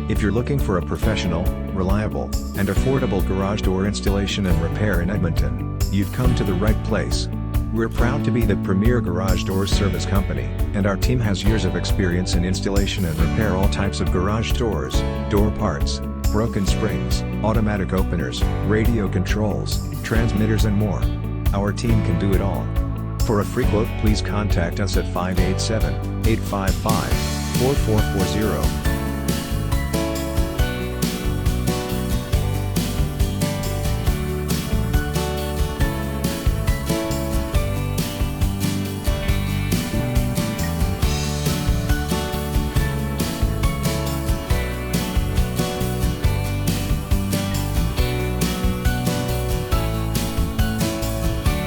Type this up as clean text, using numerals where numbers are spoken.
If you're looking for a professional, reliable, and affordable garage door installation and repair in Edmonton, you've come to the right place. We're proud to be the premier garage doors service company, and our team has years of experience in installation and repair all types of garage doors, door parts, broken springs, automatic openers, radio controls, transmitters and more. Our team can do it all. For a free quote, please contact us at 587-855-4440.